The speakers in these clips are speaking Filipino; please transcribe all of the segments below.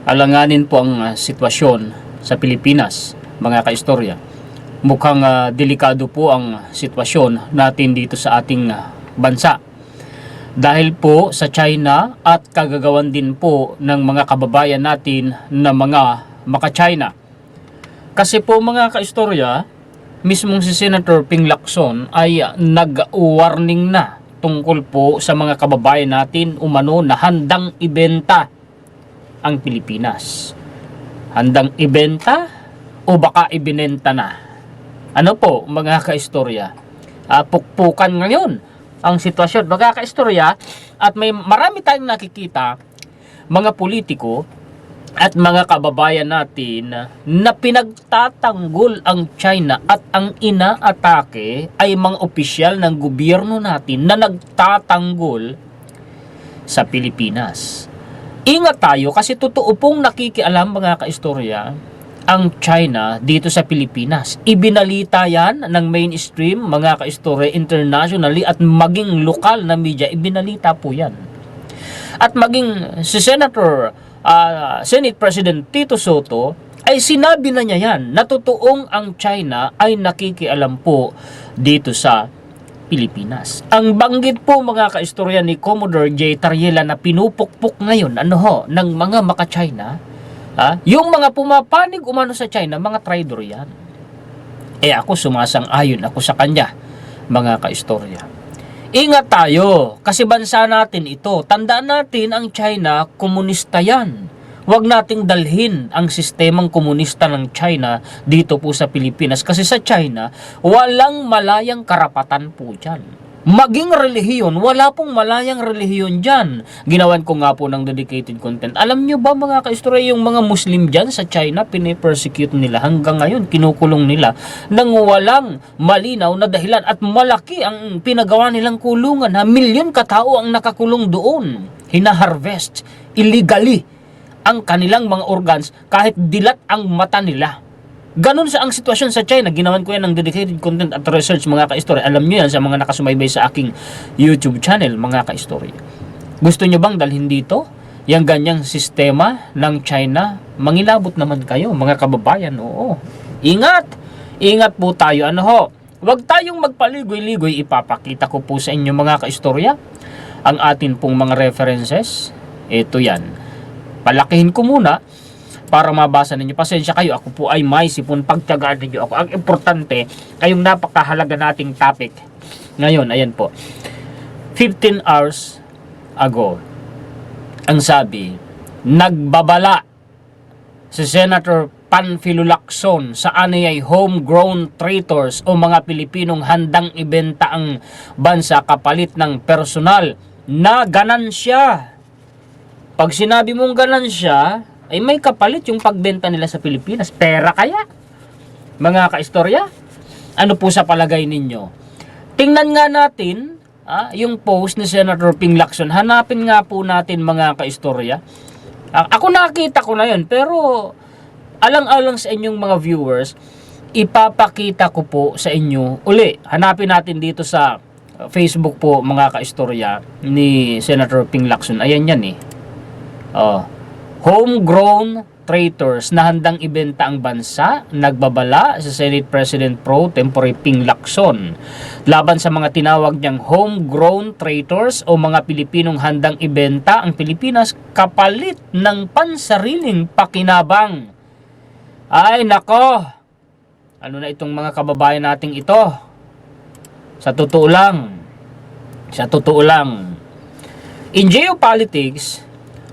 alanganin po ang sitwasyon sa Pilipinas, mga kaistorya. Mukhang delikado po ang sitwasyon natin dito sa ating bansa. Dahil po sa China at kagagawan din po ng mga kababayan natin na mga maka-China. Kasi po mga kaistorya, mismong si Senator Ping Lacson ay nag-warning na tungkol po sa mga kababayan natin umano na handang ibenta ang Pilipinas. Handang ibenta o baka ibinenta na? Ano po mga kaistorya? Pukpukan ngayon ang sitwasyon mga kaistorya, at may marami tayong nakikita mga politiko at mga kababayan natin na pinagtatanggol ang China at ang inaatake ay mga opisyal ng gobyerno natin na nagtatanggol sa Pilipinas. Ingat tayo kasi totoo pong nakikialam mga kaistorya ang China dito sa Pilipinas. Ibinalita yan ng mainstream mga kaistorya internationally at maging lokal na media, ibinalita po yan. At maging si Senate President Tito Soto ay sinabi na niya yan na totoong ang China ay nakikialam po dito sa Pilipinas. Ang banggit po mga kaistorya ni Commodore J. Tariela na pinupukpok ngayon ng mga maka-China, yung mga pumapanig umano sa China, mga traidor yan. Ako sumasang-ayon ako sa kanya, mga kaistorya. Ingat tayo, kasi bansa natin ito. Tandaan natin ang China, komunista yan. Huwag nating dalhin ang sistemang komunista ng China dito po sa Pilipinas. Kasi sa China, walang malayang karapatan po dyan. Maging relihiyon, wala pong malayang relihiyon dyan. Ginawan ko nga po ng dedicated content. Alam nyo ba mga kaistorya, yung mga Muslim dyan sa China, pinipersecute nila hanggang ngayon, kinukulong nila nang walang malinaw na dahilan. At malaki ang pinagawa nilang kulungan. Milyon katao ang nakakulong doon. Hinaharvest illegally ang kanilang mga organs kahit dilat ang mata nila. Ganun sa ang sitwasyon sa China. Ginawan ko yan ng dedicated content at research mga kaistorya. Alam nyo yan sa mga nakasumaybay sa aking YouTube channel mga kaistorya. Gusto nyo bang dalhin dito yung ganyang sistema ng China? Mangilabot naman kayo mga kababayan. Oo. Ingat! Ingat po tayo. Huwag tayong magpaligoy-ligoy. Ipapakita ko po sa inyo mga kaistorya ang atin pong mga references. Ito yan. Palakihin ko muna para mabasa ninyo. Pasensya kayo, ako po ay may sipon, pagtiyagaan ninyo ako. Ang importante, kayong napakahalaga nating topic ngayon, ayan po. 15 hours ago, ang sabi, nagbabala si Senator Panfilo Lacson sa aniyay homegrown traitors o mga Pilipinong handang ibenta ang bansa kapalit ng personal na ganansya. Pag sinabi mong ganansya, ay may kapalit yung pagbenta nila sa Pilipinas. Pera kaya? Mga kaistorya, ano po sa palagay ninyo? Tingnan nga natin yung post ni Senator Ping Lacson. Hanapin nga po natin mga kaistorya. Ako nakita ko na yun, pero alang-alang sa inyong mga viewers, ipapakita ko po sa inyo uli. Hanapin natin dito sa Facebook po mga kaistorya ni Senator Ping Lacson. Ayan yan homegrown traitors na handang ibenta ang bansa, nagbabala sa Senate President Pro Tempore Ping Lacson laban sa mga tinawag niyang homegrown traitors o mga Pilipinong handang ibenta ang Pilipinas kapalit ng pansariling pakinabang. Ay nako, ano na itong mga kababayan nating ito? Sa totoo lang, in geopolitics,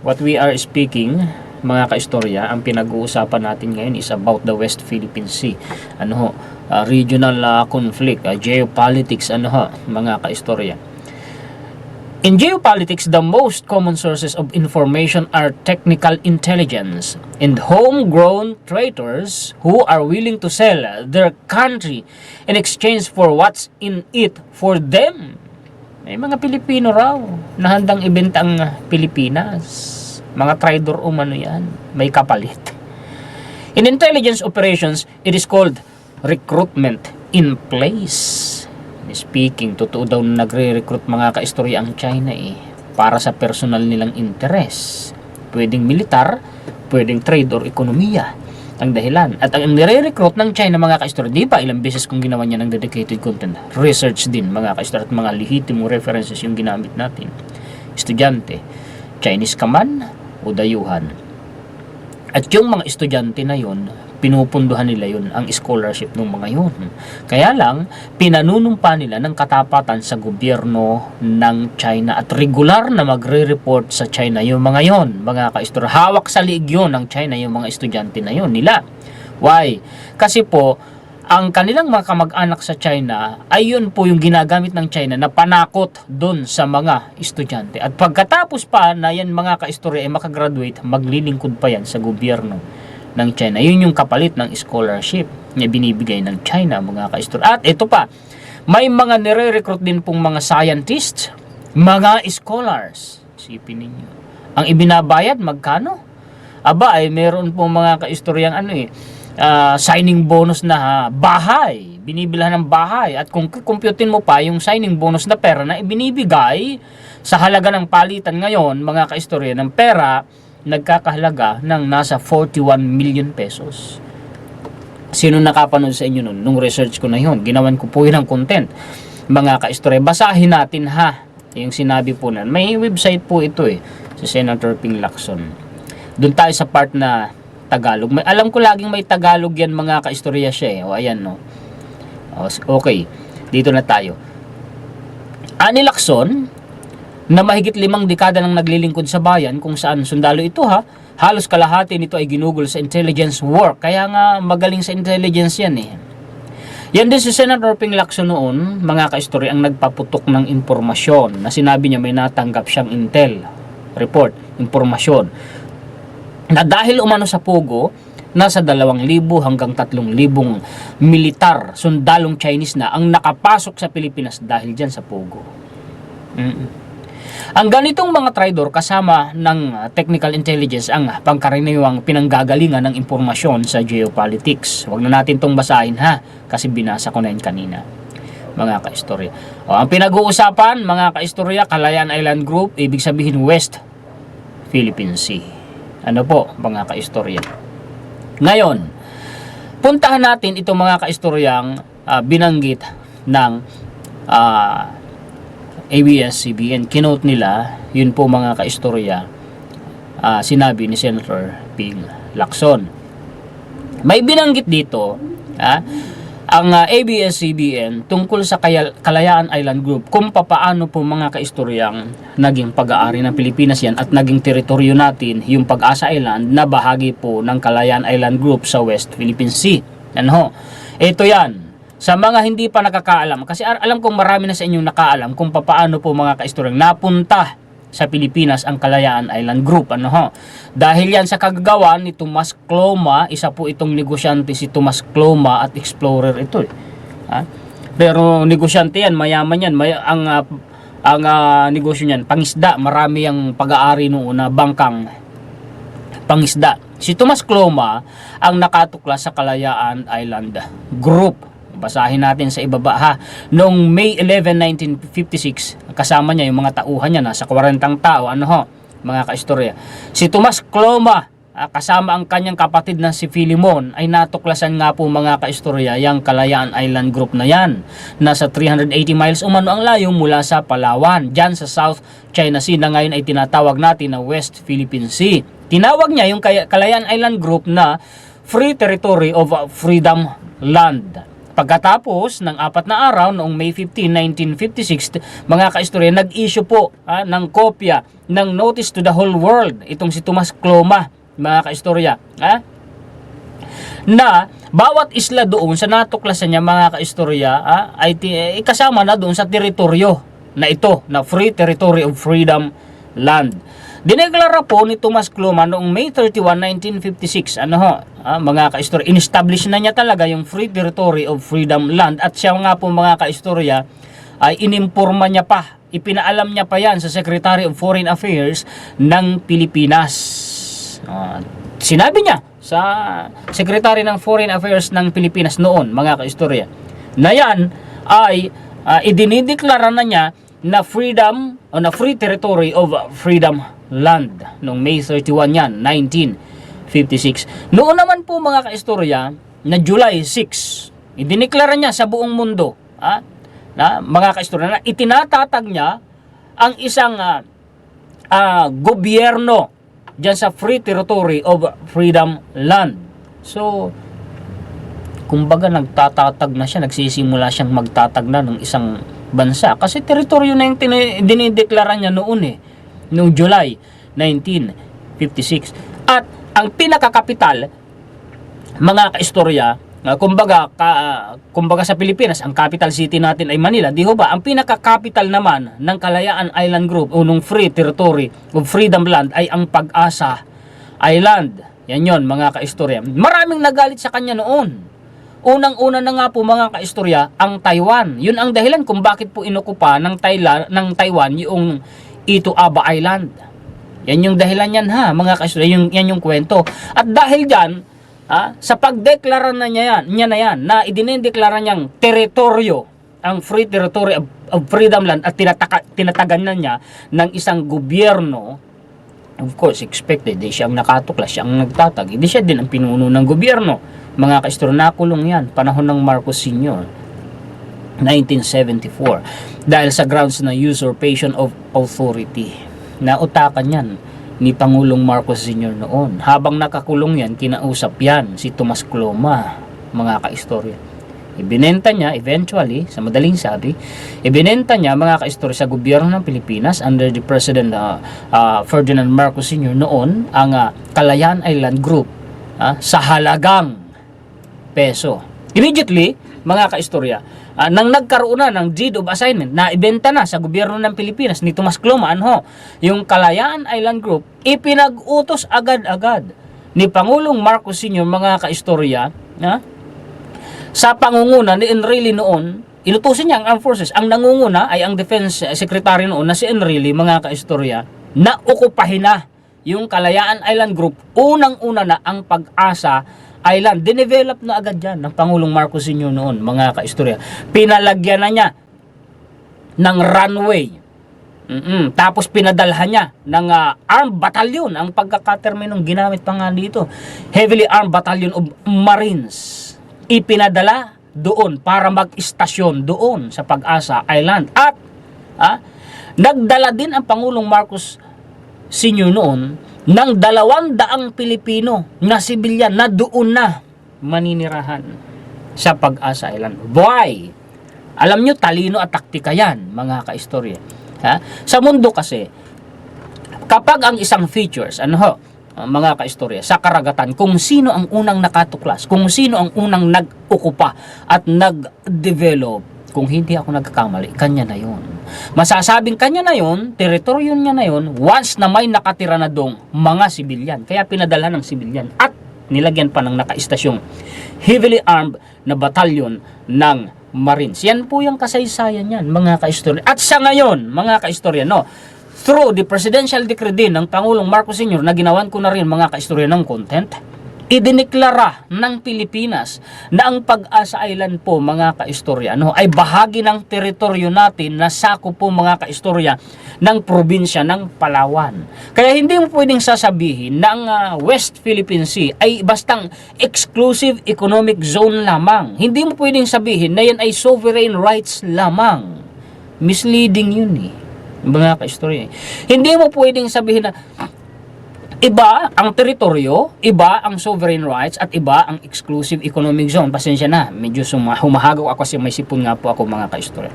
what we are speaking, mga kaistorya, ang pinag-uusapan natin ngayon is about the West Philippine Sea. Regional conflict, geopolitics, mga kaistorya. In geopolitics, the most common sources of information are technical intelligence and homegrown traitors who are willing to sell their country in exchange for what's in it for them. May mga Pilipino raw na handang ibenta ang Pilipinas. Mga traidor umano yan. May kapalit. In intelligence operations, it is called recruitment in place. Speaking, totoo daw na nagre-recruit mga kaistorya ang China para sa personal nilang interes. Pwedeng militar, pwedeng trade or ekonomiya ang dahilan. At ang nire-recruit ng China mga ka-istorya, di ba ilang beses kung ginawa niya ng dedicated content, research din mga ka-istorya, at mga lehitimong references yung ginamit natin. Estudyante, Chinese ka man o dayuhan. At yung mga estudyante na yun, pinupunduhan nila yun, ang scholarship ng mga yun. Kaya lang, pinanunumpa nila ng katapatan sa gobyerno ng China at regular na magre-report sa China yung mga yun, mga ka-istorya. Hawak sa liig yun ng China yung mga estudyante na yun nila. Why? Kasi po, ang kanilang mga kamag-anak sa China ay yun po yung ginagamit ng China na panakot dun sa mga estudyante. At pagkatapos pa na yan mga ka-istorya ay makagraduate, maglilingkod pa yan sa gobyerno ng China. Yun yung kapalit ng scholarship na binibigay ng China mga ka-istorya. At ito pa, may mga nire-recruit din pong mga scientists, mga scholars. Isipin ninyo. Ang ibinabayad, magkano? Aba, ay meron pong mga ka-istoryang signing bonus na bahay, binibilhan ng bahay, at kung kumputin mo pa yung signing bonus na pera na ibinibigay sa halaga ng palitan ngayon mga kaistorya ng pera, nagkakahalaga ng nasa 41 million pesos. Sino nakapanood sa inyo nun? Nung research ko na yun, ginawan ko po yun ng content mga kaistorya. Basahin natin ha yung sinabi po na may website po ito si Senator Ping Lacson. Doon tayo sa part na Tagalog. Alam ko laging may Tagalog yan mga kaistorya siya O ayan no. Okay. Dito na tayo. Ani Lacson na mahigit 5 dekada nang naglilingkod sa bayan kung saan sundalo ito halos kalahati nito ay ginugol sa intelligence work. Kaya nga magaling sa intelligence yan Yan din si Senator Ping Lacson noon, mga kaistorya, ang nagpaputok ng impormasyon na sinabi niya may natanggap siyang intel report, impormasyon na dahil umano sa Pogo, nasa 2,000 hanggang 3,000 militar, sundalong Chinese na ang nakapasok sa Pilipinas dahil dyan sa Pogo. Ang ganitong mga traidor kasama ng technical intelligence ang pangkaraniwang pinanggagalingan ng impormasyon sa geopolitics. Huwag na natin tong basahin kasi binasa ko na yun kanina. Mga kaistorya. Ang pinag-uusapan, mga kaistorya, Kalayaan Island Group, ibig sabihin West Philippine Sea. Ano po, mga kaistorya. Ngayon, puntahan natin itong mga kaistoryang binanggit ng ABS-CBN. Kinote nila, yun po mga kaistorya, sinabi ni Senator Ping Lacson. May binanggit dito, ang ABS-CBN tungkol sa Kalayaan Island Group, kung papaano po mga kaistoryang naging pag-aari ng Pilipinas yan at naging teritoryo natin yung Pag-asa Island na bahagi po ng Kalayaan Island Group sa West Philippine Sea. Ito yan. Sa mga hindi pa nakakaalam, kasi alam kong marami na sa inyong nakaalam kung papaano po mga kaistoryang napunta sa Pilipinas ang Kalayaan Island Group. Dahil yan sa kagagawa ni Tomas Cloma, isa po itong negosyante si Tomas Cloma at explorer ito Pero negosyante yan, mayaman yan. Ang negosyo niyan, pangisda. Marami ang pag-aari noon na bangkang pangisda. Si Tomas Cloma ang nakatuklas sa Kalayaan Island Group. Basahin natin sa ibaba Noong May 11, 1956, kasama niya yung mga tauhan niya, nasa 40 tao, mga kaistorya. Si Tomas Cloma, kasama ang kanyang kapatid na si Philemon, ay natuklasan nga po mga kaistorya yung Kalayaan Island Group na yan. Nasa 380 miles umano ang layo mula sa Palawan, dyan sa South China Sea na ngayon ay tinatawag natin na West Philippine Sea. Tinawag niya yung Kalayaan Island Group na Free Territory of Freedom Land. Pagkatapos ng 4 na araw noong May 15, 1956, mga kaistorya, nag-issue po ng kopya ng Notice to the Whole World itong si Tomas Cloma, mga kaistorya, na bawat isla doon sa natuklasan niya mga kaistorya ay kasama na doon sa teritoryo na ito, na Free Territory of Freedom Land. Dineklara po ni Tomas Cloma noong May 31, 1956, mga kaistorya, in-establish na niya talaga yung Free Territory of Freedom Land, at siya nga po mga kaistorya ay inimporma niya pa, ipinaalam niya pa yan sa Secretary of Foreign Affairs ng Pilipinas. Sinabi niya sa Secretary ng Foreign Affairs ng Pilipinas noon, mga kaistorya, na yan ay idinideklara na niya na freedom o na Free Territory of Freedom Land noong May 31 yan, 1956. 1956. Noon naman po mga kaistorya, na July 6, idineklara niya sa buong mundo, na mga kaistorya, na itinatatag niya ang isang gobyerno dyan sa Free Territory of Freedom Land. So, kumbaga nagtatatag na siya, nagsisimula siyang magtatag na ng isang bansa. Kasi teritoryo na yung dinideklara niya noon noong July 1956. At ang pinakakapital, mga kaistorya, kumbaga sa Pilipinas, ang capital city natin ay Manila, di ho ba? Ang pinaka-capital naman ng Kalayaan Island Group o nung Free Territory of Freedom Land ay ang Pag-asa Island. Yan yon mga kaistorya. Maraming nagalit sa kanya noon. Unang-una na nga po mga kaistorya, ang Taiwan. Yun ang dahilan kung bakit po inukupa ng Taiwan yung Ito Aba Island. Yan yung dahilan yan mga kaistorya, yan yung kwento. At dahil dyan, sa pagdeklara na niya na idinideklara niyang teritoryo, ang Free Territory of Freedom Land, at tinatagan na niya ng isang gobyerno, of course, expected, siya ang nakatuklas, siya ang nagtatag, hindi siya din ang pinuno ng gobyerno. Mga kaistorya, nakulong yan, panahon ng Marcos Sr., 1974, dahil sa grounds na usurpation of authority. Nautakan yan ni Pangulong Marcos Sr. noon. Habang nakakulong yan, kinausap yan si Tomas Cloma, mga kaistorya. Ibinenta niya eventually, sa madaling sabi, ibinenta niya mga kaistorya sa gobyerno ng Pilipinas under the President Ferdinand Marcos Sr. noon ang Kalayaan Island Group sa halagang peso. Immediately, mga kaistorya, nang nagkaroon na ng deed of assignment na ibenta na sa gobyerno ng Pilipinas ni Tomas Cloma, yung Kalayaan Island Group, ipinag-utos agad-agad ni Pangulong Marcos Sr. mga kaistorya, sa pangunguna ni Enrile noon, inutusin niya ang armed forces. Ang nangunguna ay ang Defense Secretary noon na si Enrile, mga kaistorya, na okupahin na yung Kalayaan Island Group. Unang-una na ang Pag-asa Island. Dinevelop na agad yan ng Pangulong Marcos Sr. noon, mga kaistorya. Pinalagyan na niya ng runway. Tapos pinadalhan niya ng armed battalion. Ang pagkakaterminong ginamit pa nga dito, Heavily Armed Battalion of Marines. Ipinadala doon para mag-istasyon doon sa Pag-asa Island. At nagdala din ang Pangulong Marcos Sr. noon ng 200 Pilipino na sibilyan na doon na maninirahan sa Pag-asa Island. Why? Alam nyo, talino at taktika yan, mga kaistorya. Sa mundo kasi, kapag ang isang features, mga kaistorya, sa karagatan, kung sino ang unang nakatuklas, kung sino ang unang nag-okupa at nag-develop, kung hindi ako nagkakamali, kanya na yun. Masasabing kanya na yun, teritoryo niya na yun, once na may nakatira na dong mga sibilyan. Kaya pinadala ng sibilyan at nilagyan pa ng nakaistasyong heavily armed na batalyon ng Marines. Yan po yung kasaysayan yan, mga kaistorya. At sa ngayon, mga kaistorya, through the presidential decree din ng Pangulong Marcos Sr. na ginawan ko na rin, mga kaistorya, ng content, idineklara ng Pilipinas na ang Pag-asa Island po, mga kaistorya, ay bahagi ng teritoryo natin na sakop po, mga kaistorya, ng probinsya ng Palawan. Kaya hindi mo pwedeng sasabihin na ang West Philippine Sea ay bastang exclusive economic zone lamang. Hindi mo pwedeng sabihin na yan ay sovereign rights lamang. Misleading yun mga kaistorya. Hindi mo pwedeng sabihin na iba ang teritoryo, iba ang sovereign rights, at iba ang exclusive economic zone. Pasensya na, medyo humahagaw ako kasi may sipon nga po ako, mga kaistorya.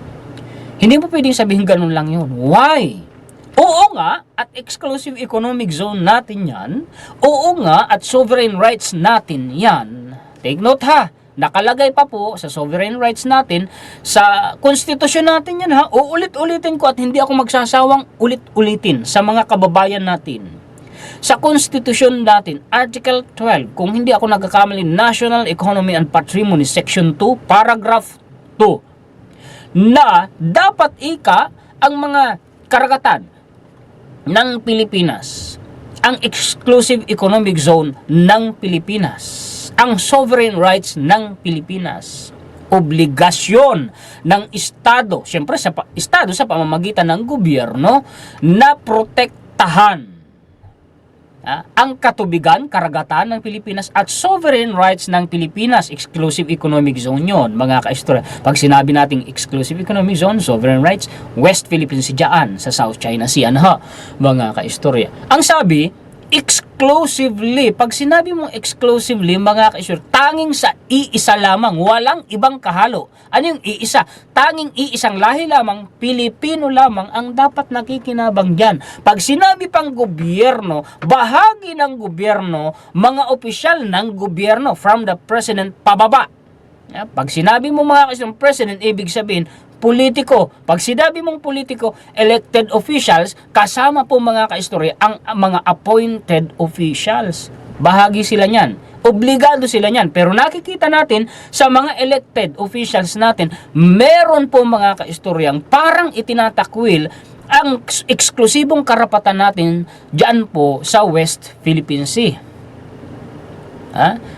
Hindi mo pwedeng sabihin ganun lang yun. Why? Oo nga, at exclusive economic zone natin yan. Oo nga, at sovereign rights natin yan. Take note nakalagay pa po sa sovereign rights natin, sa konstitusyon natin yan Uulit-ulitin ko at hindi ako magsasawang ulit-ulitin sa mga kababayan natin. Sa konstitusyon natin, Article 12, kung hindi ako nagkakamali, National Economy and Patrimony, Section 2, Paragraph 2, na dapat ang mga karagatan ng Pilipinas, ang exclusive economic zone ng Pilipinas, ang sovereign rights ng Pilipinas, obligasyon ng Estado, siyempre Estado sa pamamagitan ng gobyerno, na protektahan ang katubigan, karagatan ng Pilipinas at sovereign rights ng Pilipinas. Exclusive economic zone yon, mga kaistorya. Pag sinabi nating exclusive economic zone, sovereign rights, West Philippine Sea dyan, sa South China Sea, mga kaistorya. Ang sabi, exclusively, pag sinabi mong exclusively, mga kaistorya, tanging sa iisa lamang, walang ibang kahalo. Ano yung iisa? Tanging iisang lahi lamang, Pilipino lamang ang dapat nakikinabang dyan. Pag sinabi pang gobyerno, bahagi ng gobyerno, mga opisyal ng gobyerno, from the president pababa. Pag sinabi mo mga kaistorya, president, ibig sabihin, politiko. Pag sinabi mong politiko, elected officials, kasama po mga kaistorya ang mga appointed officials. Bahagi sila niyan. Obligado sila niyan. Pero nakikita natin sa mga elected officials natin, meron po mga kaistoryang parang itinatakwil ang eksklusibong karapatan natin dyan po sa West Philippine Sea.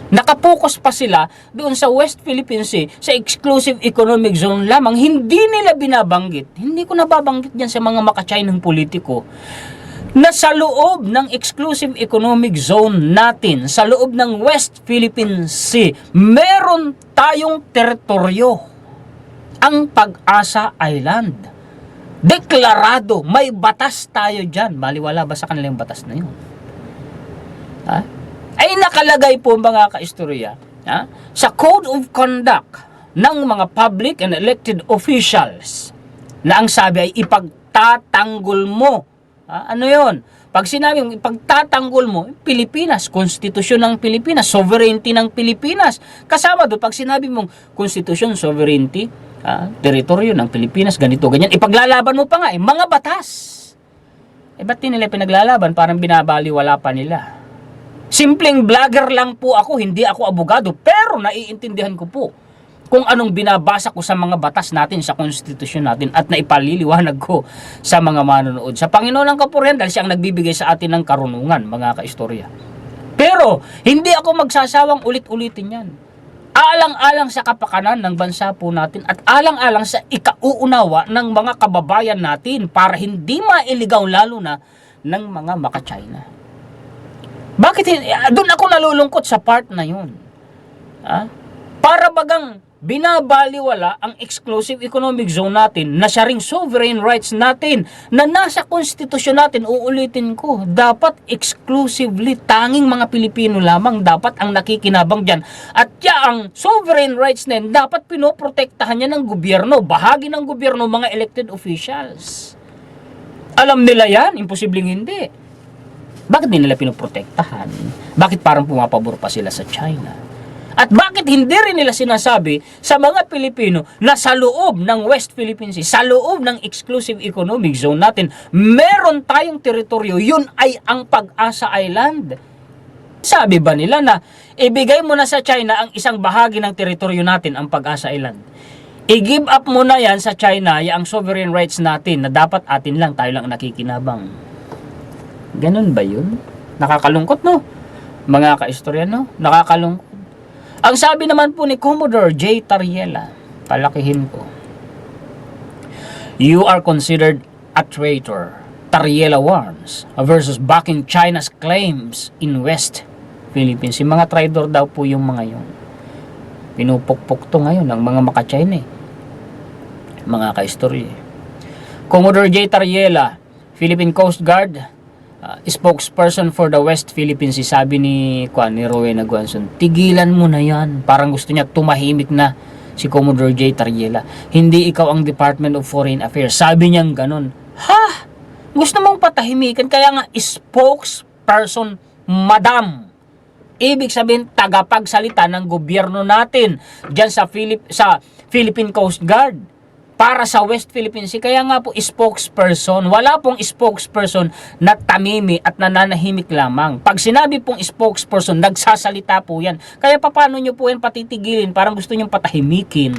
Nakapokus pa sila doon sa West Philippine Sea, sa exclusive economic zone lamang. Hindi nila binabanggit, hindi ko nababanggit dyan sa mga makachinang politiko, na sa loob ng exclusive economic zone natin, sa loob ng West Philippine Sea, meron tayong teritoryo, ang Pag-asa Island. Deklarado, may batas tayo dyan. Baliwala ba sa kanila yung batas na yun? Ay nakalagay po mga kaistorya sa Code of Conduct ng mga public and elected officials na ang sabi ay ipagtatanggol mo. Ano yon? Pag sinabi mong ipagtatanggol mo, Pilipinas, konstitusyon ng Pilipinas, sovereignty ng Pilipinas. Kasama doon, pag sinabi mong konstitusyon, sovereignty, teritoryo ng Pilipinas, ganito, ganyan, ipaglalaban mo pa nga, mga batas. Ba't di nila pinaglalaban? Parang binabaliwala pa nila. Simpleng vlogger lang po ako, hindi ako abogado, pero naiintindihan ko po kung anong binabasa ko sa mga batas natin, sa konstitusyon natin, at naipaliliwanag ko sa mga manonood. Sa Panginoon ng Kapurihan, dahil siya ang nagbibigay sa atin ng karunungan, mga kaistorya. Pero, hindi ako magsasawang ulit-ulitin yan. Alang-alang sa kapakanan ng bansa po natin, at alang-alang sa ikauunawa ng mga kababayan natin, para hindi mailigaw lalo na ng mga maka-China. Bakit? Doon ako nalulungkot sa part na yun. Para bagang binabaliwala ang exclusive economic zone natin, na siya ring sovereign rights natin, na nasa konstitusyon natin. Uulitin ko, dapat exclusively, tanging mga Pilipino lamang dapat ang nakikinabang dyan. At ang sovereign rights na yun, dapat pinoprotektahan niya ng gobyerno, bahagi ng gobyerno, mga elected officials. Alam nila yan, imposibleng hindi. Bakit hindi nila pinoprotektahan? Bakit parang pumapabor pa sila sa China? At bakit hindi rin nila sinasabi sa mga Pilipino na sa loob ng West Philippine Sea, sa loob ng exclusive economic zone natin, meron tayong teritoryo, yun ay ang Pag-asa Island. Sabi ba nila na ibigay mo na sa China ang isang bahagi ng teritoryo natin, ang Pag-asa Island? I-give up mo na yan sa China, ang sovereign rights natin, na dapat atin lang, tayo lang nakikinabang. Ganun ba yun? Nakakalungkot, no? Mga kaistorya, no? Nakakalungkot. Ang sabi naman po ni Commodore J. Tariela, palakihin ko, "You are considered a traitor," Tariela warns, versus backing China's claims in West Philippines. Yung mga traitor daw po yung mga yun. Pinupukpok to ngayon ng mga maka-China, mga kaistorya. Commodore J. Tariela, Philippine Coast Guard, spokesperson for the West Philippines, sabi ni Rowena Guanzon, tigilan mo na yan. Parang gusto niya tumahimik na si Commodore J. Tariela. Hindi ikaw ang Department of Foreign Affairs. Sabi niyang ganun. Gusto mong patahimikan, kaya nga spokesperson, madam. Ibig sabihin, tagapagsalita ng gobyerno natin dyan sa Philippine Coast Guard para sa West Philippine Sea. Kaya nga po spokesperson. Wala pong spokesperson na tamimi at nananahimik lamang. Pag sinabi pong spokesperson, nagsasalita po yan. Kaya paano nyo po yan patitigilin? Parang gusto nyo patahimikin.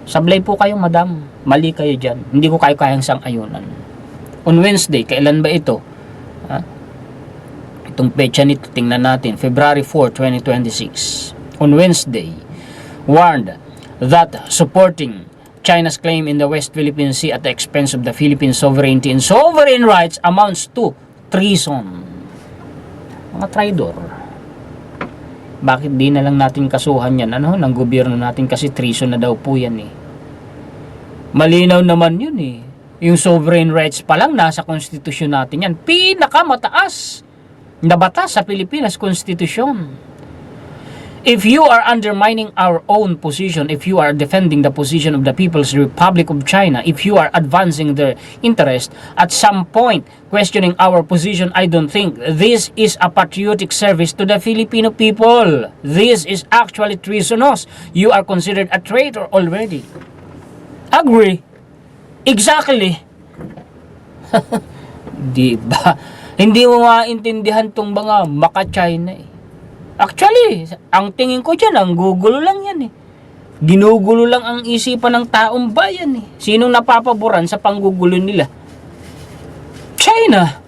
Sablay po kayo, madam. Mali kayo dyan. Hindi ko kayo kayang sang-ayunan. On Wednesday, kailan ba ito? Itong petsa nito, tingnan natin. February 4, 2026. On Wednesday, warned that supporting China's claim in the West Philippine Sea at the expense of the Philippine sovereignty and sovereign rights amounts to treason. Mga traidor. Bakit di na lang natin kasuhan yan, ng gobyerno natin, kasi treason na daw po yan eh. Malinaw naman yun eh. Yung sovereign rights pa lang nasa konstitusyon natin yan. Pinakamataas na batas sa Pilipinas, konstitusyon. If you are undermining our own position, if you are defending the position of the People's Republic of China, if you are advancing their interest, at some point questioning our position, I don't think this is a patriotic service to the Filipino people. This is actually treasonous. You are considered a traitor already. Agree? Exactly. Diba? Hindi mo maintindihan tong mga maka-China eh. Actually, ang tingin ko dyan, ang gugulo lang yan eh. Ginugulo lang ang isipan ng taong bayan eh. Sinong napapaboran sa panggugulo nila? China.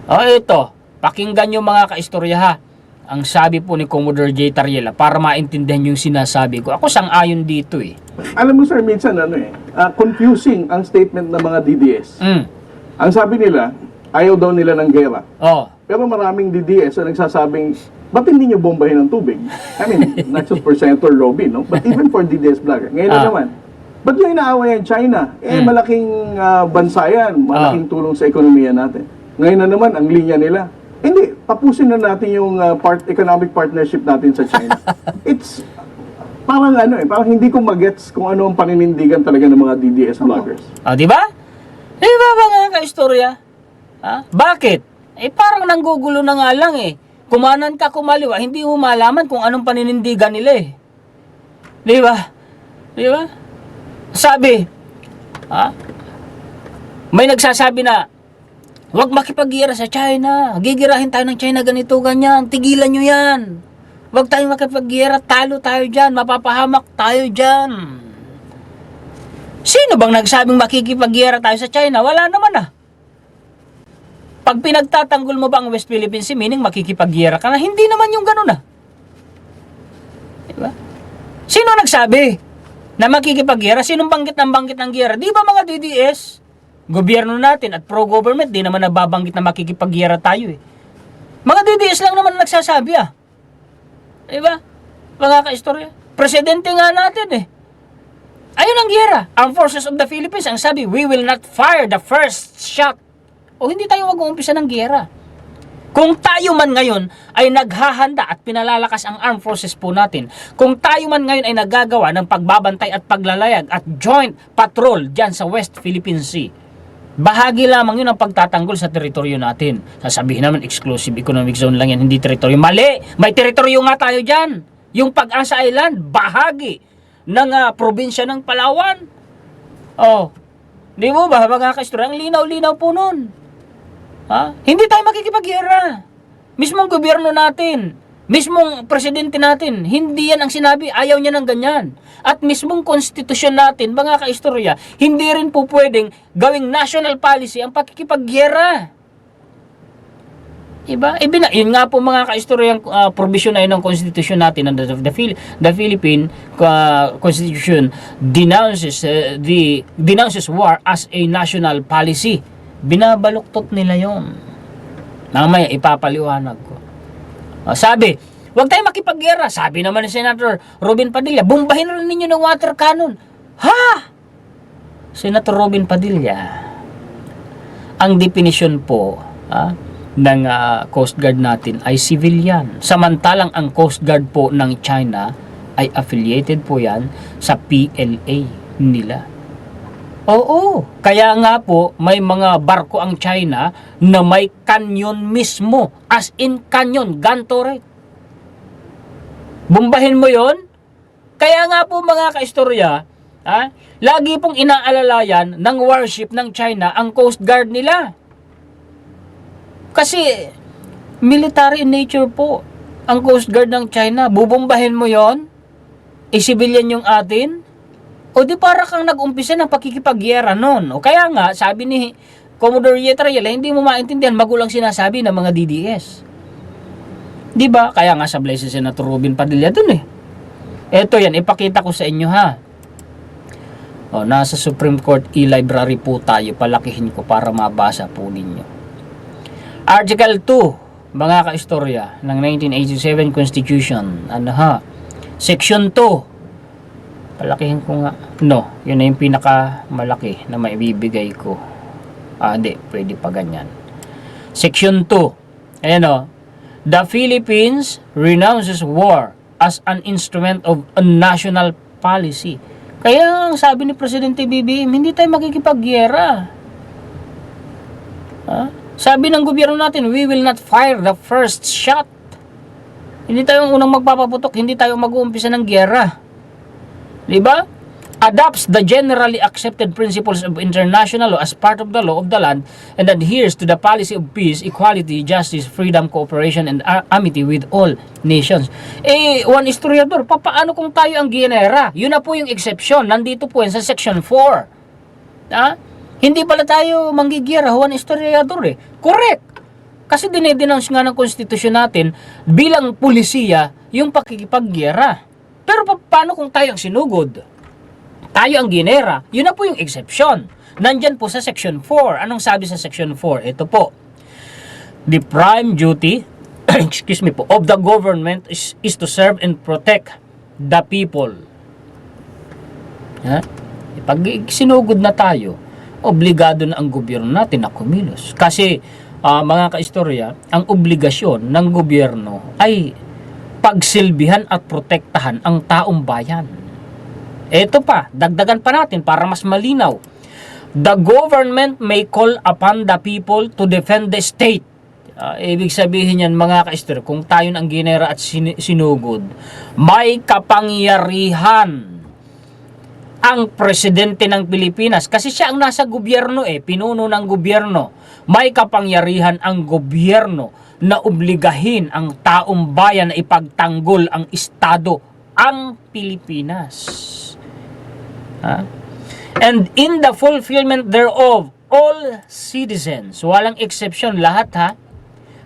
Ito, pakinggan yung mga kaistorya ha. Ang sabi po ni Commodore J. Tariela para maintindihan yung sinasabi ko. Ako sang-ayon dito eh. Alam mo sir, minsan confusing ang statement ng mga DDS. Ang sabi nila, ayaw daw nila ng gera. Pero maraming DDS na nagsasabing, ba't hindi nyo bombahin ng tubig? I mean, not just for Senator Robin, no? But even for DDS vlogger. Ngayon na naman, ba't nyo inaaway ang China? Malaking bansa yan, malaking tulong sa ekonomiya natin. Ngayon na naman, ang linya nila, hindi, tapusin na natin yung economic partnership natin sa China. It's parang parang hindi ko magets kung ano ang paninindigan talaga ng mga DDS vloggers. Di ba? Di ba mga kaistorya? Bakit? Parang nanggugulo na nga lang eh. Kumanan ka kumaliwa, hindi mo malaman kung anong paninindigan nila eh. Di ba? Di ba? Sabi, may nagsasabi na, huwag makipag-gira sa China. Gigirahin tayo ng China ganito, ganyan. Tigilan nyo yan. Huwag tayong makipag-gira. Talo tayo dyan. Mapapahamak tayo dyan. Sino bang nagsabing makikipag-gira tayo sa China? Wala naman Pag pinagtatanggol mo ba ang West Philippine Sea, meaning makikipag-gira ka na, hindi naman yung ganun Diba? Sino nagsabi na makikipag-gira? Sinong banggit ng gira? Di ba mga DDS? Gobyerno natin at pro-government, di naman nababanggit na makikipag-gira tayo Mga DDS lang naman nagsasabi Diba? Mga kaistorya. Presidente nga natin Ayun ang gira. Armed Forces of the Philippines, ang sabi, we will not fire the first shot. O hindi tayo mag-uumpisa ng giyera. Kung tayo man ngayon ay naghahanda at pinalalakas ang armed forces po natin, kung tayo man ngayon ay nagagawa ng pagbabantay at paglalayag at joint patrol dyan sa West Philippine Sea, bahagi lamang yun ang pagtatanggol sa teritoryo natin. Sasabihin naman, exclusive economic zone lang yan, hindi teritoryo. Mali! May teritoryo nga tayo dyan. Yung Pag-asa Island, bahagi ng probinsya ng Palawan. Di mo ba, mga kaistorya, ang linaw-linaw po nun. Hindi tayo makikipag-gira. Mismong gobyerno natin, mismong presidente natin, hindi yan ang sinabi, ayaw niya ng ganyan. At mismong konstitusyon natin, mga kaistorya, hindi rin po pwedeng gawing national policy ang pakikipag-gira. Diba? Yun nga po mga kaistorya, yung provision na yun ng konstitusyon natin, the Philippine Constitution denounces war as a national policy. Binabaluktot nila yon. Mamaya ipapaliwanag ko. Sabi, huwag tayo makipag-gera. Sabi naman ni Senator Robin Padilla, bombahin rin ninyo ng water cannon. Senator Robin Padilla, ang definition po ng Coast Guard natin ay civilian. Samantalang ang Coast Guard po ng China ay affiliated po yan sa PLA nila. Oo, kaya nga po may mga barko ang China na may canyon mismo, as in canyon, gun turret. Bombahin mo yon. Kaya nga po mga kaistorya, lagi pong inaalalayan ng warship ng China ang Coast Guard nila. Kasi military in nature po ang Coast Guard ng China. Bubombahin mo yon, civilian yung atin. O di para kang nag-umpisa ng pakikipag-giyera noon. O kaya nga, sabi ni Commodore Yetrayela, hindi mo maintindihan, magulang sinasabi ng mga DDS. Di ba? Kaya nga sablay si Senator Robin Padilla dun Eto yan, ipakita ko sa inyo nasa Supreme Court e-library po tayo, palakihin ko para mabasa po ninyo. Article 2 mga kaistorya, ng 1987 Constitution. Ano ha? Section 2. Palakihin ko nga. No, yun na yung pinakamalaki na maibibigay ko. Hindi, pwede pa ganyan. Section 2. Ayan o. The Philippines renounces war as an instrument of a national policy. Kaya ang sabi ni Presidente BBM, hindi tayo makikipagyera. Sabi ng gobyerno natin, we will not fire the first shot. Hindi tayo ang unang magpapaputok, hindi tayo mag-uumpisa ng gyera. Diba? Adopts the generally accepted principles of international law as part of the law of the land and adheres to the policy of peace, equality, justice, freedom, cooperation, and amity with all nations. One historiador, paano kung tayo ang ginera? Yun na po yung exception. Nandito po yan sa section 4. Hindi pala tayo manggigiyera, one historiador Correct. Kasi dinedenounce nga ng konstitusyon natin bilang pulisiya yung pakikipaggiyera. Pero paano kung tayo ang sinugod? Tayo ang ginera, yun na po yung exception. Nandyan po sa section 4. Anong sabi sa section 4? Ito po. The prime duty of the government is to serve and protect the people. Pag sinugod na tayo, obligado na ang gobyerno natin na kumilos. Kasi, mga kaistorya, ang obligasyon ng gobyerno ay pagsilbihan at protektahan ang taong bayan. Ito pa, dagdagan pa natin para mas malinaw. The government may call upon the people to defend the state. Ibig sabihin yan, mga kaistorya, kung tayo ang ginera at sinugod, may kapangyarihan ang presidente ng Pilipinas. Kasi siya ang nasa gobyerno pinuno ng gobyerno. May kapangyarihan ang gobyerno na obligahin ang taong bayan na ipagtanggol ang estado, ang Pilipinas. And in the fulfillment thereof, all citizens, walang exception, lahat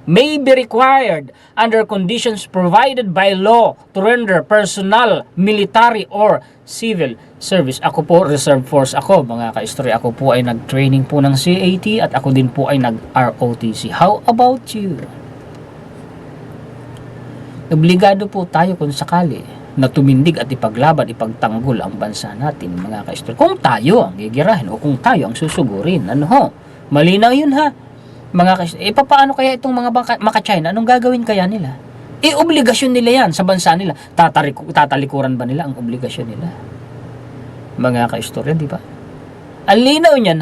may be required under conditions provided by law to render personal, military, or civil service. Ako po, reserve force ako, mga kaistorya. Ako po ay nag-training po ng CAT at ako din po ay nag-ROTC. How about you? Obligado po tayo kung sakali na tumindig at ipaglaban, ipagtanggol ang bansa natin, mga kaistorya. Kung tayo ang gigirahin o kung tayo ang susugurin, malinaw yun mga kaistorya. Paano kaya itong mga maka-China? Anong gagawin kaya nila? Obligasyon nila yan sa bansa nila. Tatalikuran ba nila ang obligasyon nila? Mga kaistorya, di ba? Ang linaw niyan,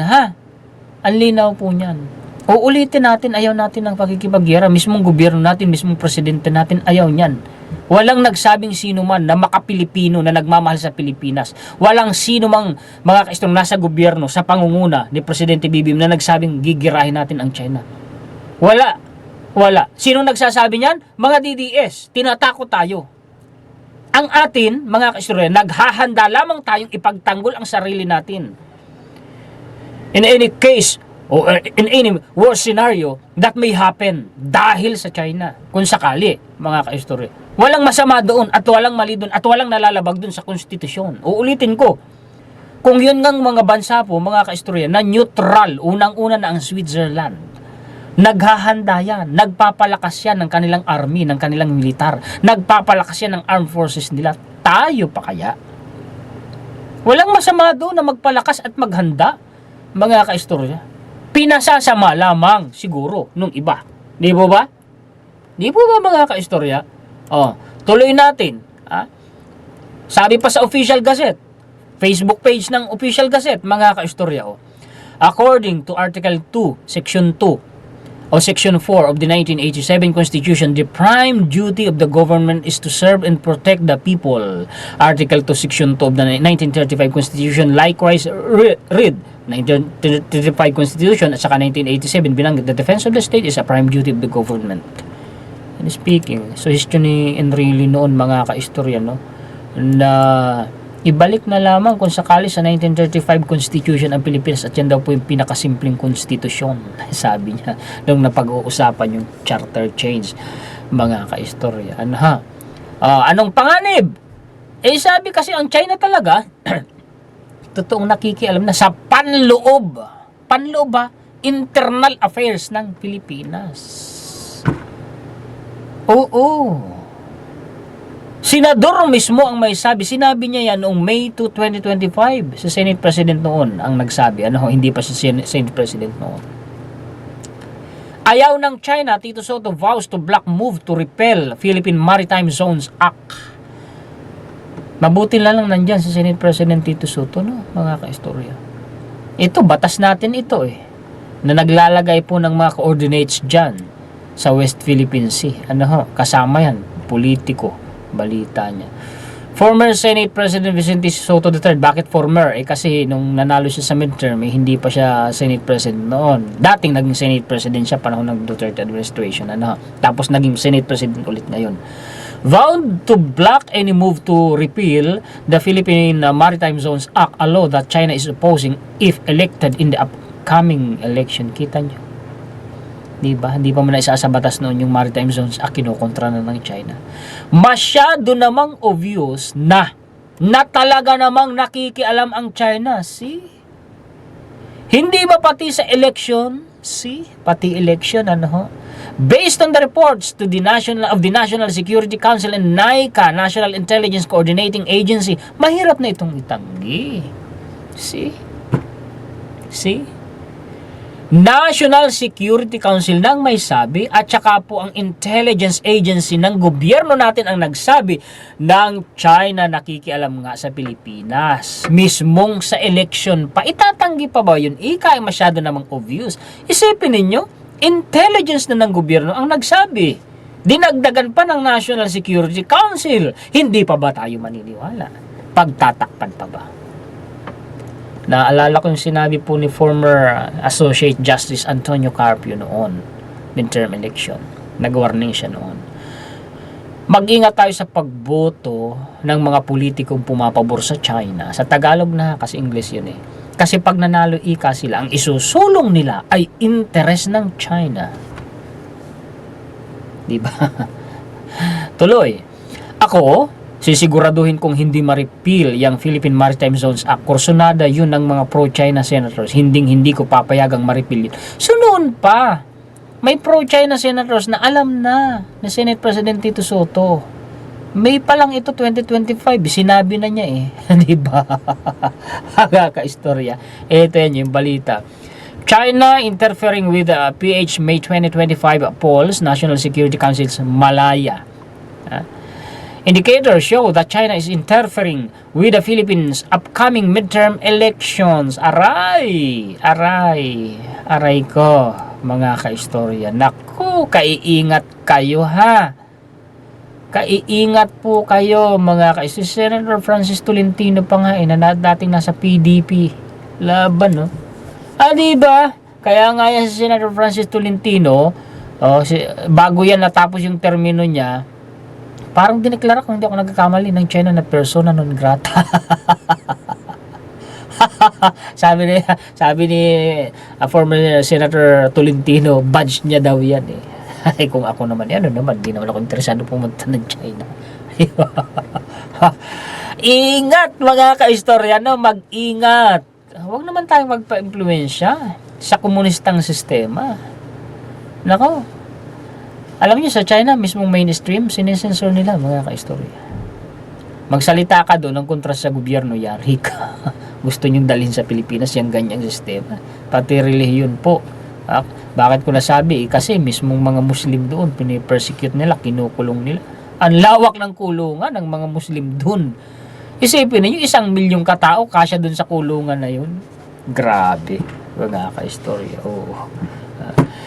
Ang linaw po niyan. Uulitin natin, ayaw natin ng pakikipagyera. Mismong gobyerno natin, mismong presidente natin, ayaw niyan. Walang nagsabing sino man na maka-Pilipino na nagmamahal sa Pilipinas. Walang sino mang mga kaistong nasa gobyerno sa pangunguna ni Presidente BBM na nagsabing gigirahin natin ang China. Wala. Sino nagsasabi niyan? Mga DDS. Tinatakot tayo. Ang atin, mga kaistorya, naghahanda lamang tayong ipagtanggol ang sarili natin. In any case, o in any worst scenario that may happen dahil sa China, kung sakali, mga kaistorya. Walang masama doon at walang mali doon at walang nalalabag doon sa konstitusyon. Uulitin ko, kung yun ngang mga bansa po, mga kaistorya, na neutral, unang-una na ang Switzerland, naghahanda yan, nagpapalakas yan ng kanilang army, ng kanilang militar, nagpapalakas yan ng armed forces nila. Tayo pa kaya? Walang masama doon na magpalakas at maghanda, mga kaistorya. Pinasasama lamang siguro nung iba. Di po ba? Di po ba, mga kaistorya? Tuloy natin. Sabi pa sa Official Gazette, Facebook page ng Official Gazette, mga kaistorya. According to Article 2, Section 2, o Section 4 of the 1987 Constitution, the prime duty of the government is to serve and protect the people. Article 2, Section 2 of the 1935 Constitution likewise read 1935 Constitution at saka 1987 binanggit, the defense of the state is a prime duty of the government. And speaking, suggestion ni Enrile noon, mga kaistorya, na ibalik na lamang kung sakali sa 1935 Constitution ang Pilipinas at yan daw po yung pinakasimpleng konstitusyon, sabi niya nung napag-uusapan yung charter change, mga kaistorya. Anong panganib? Sabi kasi ang China talaga totoong nakikialam na sa panloob internal affairs ng Pilipinas. Oo. Senador mismo ang may sabi. Sinabi niya yan noong May 2, 2025 sa Senate President noon ang nagsabi. Hindi pa si Senate President noon. Ayaw ng China, Tito Soto vows to block move to repeal Philippine Maritime Zones Act. Mabuti lang nandyan si Senate President Tito Soto, no, mga kaistorya. Ito, batas natin ito na naglalagay po ng mga coordinates dyan sa West Philippine Sea. Kasama yan, politiko, balita niya. Former Senate President Vicente Soto III. Bakit former? Kasi nung nanalo siya sa midterm, hindi pa siya Senate President noon. Dating naging Senate President siya panahon ng Duterte administration. Tapos naging Senate President ulit ngayon. Vowed to block any move to repeal the Philippine Maritime Zones Act, a law that China is opposing if elected in the upcoming election. Kita nyo? Diba? Hindi pa man isa sa batas noon yung Maritime Zones Act, kinukontra na ng China. Masyado namang obvious na talaga namang nakikialam ang China. See? Hindi ba pati sa election? See? Pati election, Based on the reports to the National Security Council and NICA, National Intelligence Coordinating Agency, mahirap na itong itanggi. See? National Security Council nang may sabi at saka po ang intelligence agency ng gobyerno natin ang nagsabi ng China nakikialam nga sa Pilipinas. Mismong sa election pa. Itatanggi pa ba yun? Ay masyado namang obvious. Isipin ninyo, intelligence na ng gobyerno ang nagsabi. Dinagdagan pa ng National Security Council. Hindi pa ba tayo maniniwala? Pagtatakpan pa ba? Naalala ko yung sinabi po ni former Associate Justice Antonio Carpio noon, midterm election. Nag-warning siya noon. Mag-ingat tayo sa pagboto ng mga politikong pumapabor sa China. Sa Tagalog na, kasi English yun Kasi pag nanalo sila, ang isusulong nila ay interes ng China. Diba? Tuloy. Ako, sisiguraduhin kong hindi ma-repeal yung Philippine Maritime Zones Act. Kursunada yun ng mga pro-China senators. Hindi ko papayagang ma-repeal yun. So noon pa, may pro-China senators na alam na Senate President Tito Soto. May pa lang ito 2025, sinabi na niya diba? Ka-istorya. Ito yan yung balita. China interfering with PH May 2025 polls, National Security Council's Malaya. Indicators show that China is interfering with the Philippines' upcoming midterm elections. Aray ko, mga kaistorya. Naku, kaiingat kayo Kaiingat po kayo, mga kaistorya. Senator Francis Tolentino pa nga na dating nasa PDP. Laban, diba? Kaya nga yan si Senator Francis Tolentino, bago yan natapos yung termino niya, parang dineklara kung hindi ako nagkakamali ng China na persona non grata. sabi ni former Senator Tolentino, badge niya daw yan Ay, kung ako naman, di naman ako interesado pumunta ng China. Ingat, mga kaistorya, mag-ingat. Huwag naman tayong magpa-impluensya sa komunistang sistema. Nako. Alam niyo, sa China, mismong mainstream, sinesensor nila, mga kaistorya. Magsalita ka doon ng kontra sa gobyerno, yari ka. Gusto niyong dalhin sa Pilipinas yung ganyang sistema. Pati relihiyon po. Bakit ko nasabi? Kasi mismong mga Muslim doon, pinipersecute nila, kinukulong nila. Ang lawak ng kulungan ng mga Muslim doon. Isipin niyo, 1 milyong katao, kasya doon sa kulungan na yun. Grabe, mga kaistorya.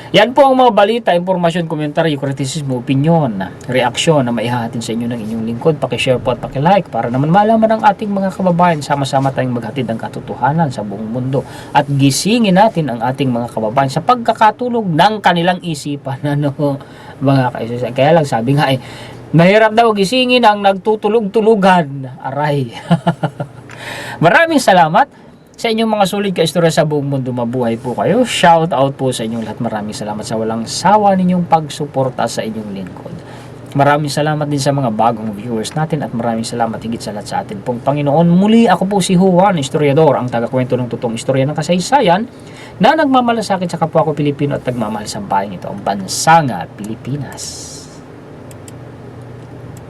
Yan po ang mga balita, impormasyon, komentaryo, kritisismo, opinyon, reaksyon na maihahatid sa inyo ng inyong lingkod. Paki-share po at paki-like para naman malaman ng ating mga kababayan. Sama-sama tayong maghatid ng katotohanan sa buong mundo. At gisingin natin ang ating mga kababayan sa pagkakatulog ng kanilang isipan. Mga kaisisa. Kaya lang sabi nga mahirap daw gisingin ang nagtutulog-tulugan. Aray. Maraming salamat sa inyong mga sulit ka-istorya sa buong mundo. Mabuhay po kayo. Shout out po sa inyong lahat. Maraming salamat sa walang sawa ninyong pagsuporta sa inyong lingkod. Maraming salamat din sa mga bagong viewers natin at maraming salamat higit sa lahat sa atin pong Panginoon. Muli ako po si Juan, historiador, ang tagakwento ng totoong istorya ng kasaysayan na nagmamalasakit sa kapwa ko Pilipino at nagmamahal sa bayan ito, ang bansang Pilipinas.